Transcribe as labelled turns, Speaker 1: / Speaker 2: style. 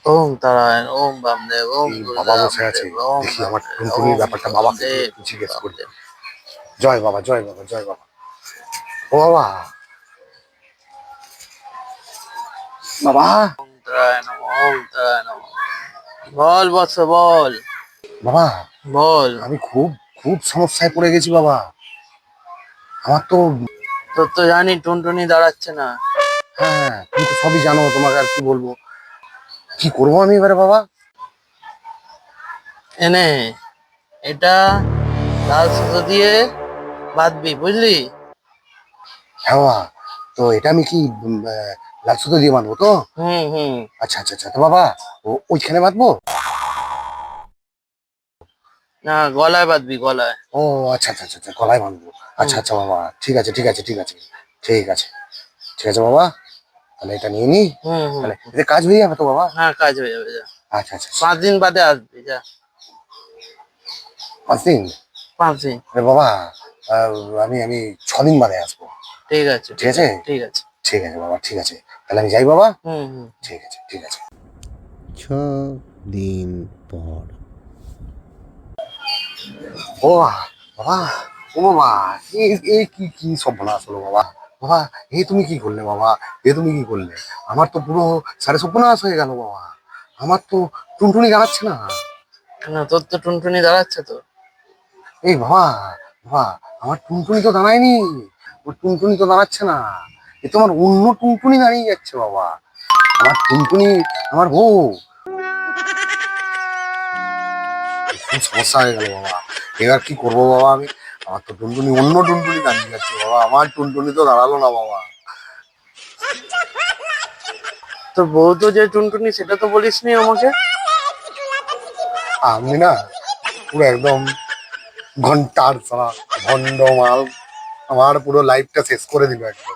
Speaker 1: ওম তারায়ণ, ওম বামদেব, ওম
Speaker 2: এই বাবা বসে আছে,
Speaker 1: গুরুদেব, ওম
Speaker 2: দেখি আমার
Speaker 1: বামদেব,
Speaker 2: টুনটুনির
Speaker 1: ওম
Speaker 2: ব্যাপারটা বাবাকে গিয়ে
Speaker 1: বামদেব,
Speaker 2: একটু
Speaker 1: ওম
Speaker 2: জিজ্ঞেস করি।
Speaker 1: বামদেব।
Speaker 2: জয় বাবা, জয় বাবা, জয় বাবা। ও বাবা, বাবা,
Speaker 1: ওম তারায়ণ, ওম তারায়ণ। বল বৎস বল,
Speaker 2: বাবা,
Speaker 1: বল।
Speaker 2: আমি খুব খুব সমস্যায় পড়ে গেছি বাবা। আমার তো,
Speaker 1: তোর তো জানি টুনটুনি দাঁড়াচ্ছে না।
Speaker 2: হ্যাঁ হ্যাঁ, তুমি তো সবই জানো, তোমাকে আর কি বলবো। কি করবো আমি এবারে বাবা?
Speaker 1: এনে এটা লাল সুতো দিয়ে বাঁধবি, বুঝলি?
Speaker 2: হ্যাঁ বাবা, তো এটা আমি কি লাল সুতো দিয়ে বাঁধবো তো?
Speaker 1: হুম হুম।
Speaker 2: আচ্ছা আচ্ছা আচ্ছা, তো বাবা ওইখানে বাঁধবো?
Speaker 1: না, গলায় বাঁধবি, গলায়।
Speaker 2: ও আচ্ছা আচ্ছা আচ্ছা আচ্ছা, গলায় বাঁধবো।
Speaker 1: হুম
Speaker 2: আচ্ছা আচ্ছা বাবা, ঠিক আছে ঠিক আছে ঠিক আছে ঠিক আছে ঠিক আছে বাবা, তাহলে এটা নিয়ে নি।
Speaker 1: হুম হুম
Speaker 2: তাহলে
Speaker 1: হুম।
Speaker 2: এতে কাজ হয়ে যাবে তো বাবা?
Speaker 1: হ্যাঁ, কাজ হয়ে যাবে, যা।
Speaker 2: আচ্ছা আচ্ছা আচ্ছা।
Speaker 1: 5 দিন বাদে আসবি, যা।
Speaker 2: 5 দিন?
Speaker 1: 5 দিন।
Speaker 2: আরে বাবা, আহ, আমি আমি 6 দিন বাদে আসবো।
Speaker 1: ঠিক আছে,
Speaker 2: ঠিক
Speaker 1: ঠিক
Speaker 2: আছে
Speaker 1: আছে, ঠিক আছে।
Speaker 2: ঠিক আছে বাবা, ঠিক আছে, তাহলে আমি যাই বাবা।
Speaker 1: হুম হুম।
Speaker 2: ঠিক আছে ঠিক আছে।
Speaker 3: 6 দিন পর।
Speaker 2: ও বাবা, ও বাবা, এই এই কি কি সব বলা আসলো বাবা? বাবা, এ তুমি কি করলে বাবা? এ তুমি কি করলে? আমার তো পুরো সাড়ে সর্বনাশ হয়ে গেল বাবা। আমার তো টুনটুনি জানাচ্ছে না।
Speaker 1: না, তোর তো টুনটুনি দাঁড়াচ্ছে তো।
Speaker 2: এই বাবা, বাবা, আমার টুনটুনি তো দাঁড়ায়নি। ওর টুনটুনি তো দাঁড়াচ্ছে না। এ তো আমার অন্য টুনটুনি দাঁড়িয়ে যাচ্ছে বাবা। আমার টুনটুনি, আমার বউ। খুব সমস্যা হয়ে গেল বাবা। এবার কি করবো বাবা আমি? আমার তো টুনটুনি, অন্য টুনটুনি দাঁড়িয়ে যাচ্ছে বাবা, আমার টুনটুনি তো দাঁড়ালো না বাবা।
Speaker 1: তোর বউ তো যে টুনটুনি, সেটা তো বলিসনি আমাকে।
Speaker 2: আমি না পুরো একদম ঘন্টার সারা ভন্ড মাল, আমার পুরো লাইফটা শেষ করে দিল একদম।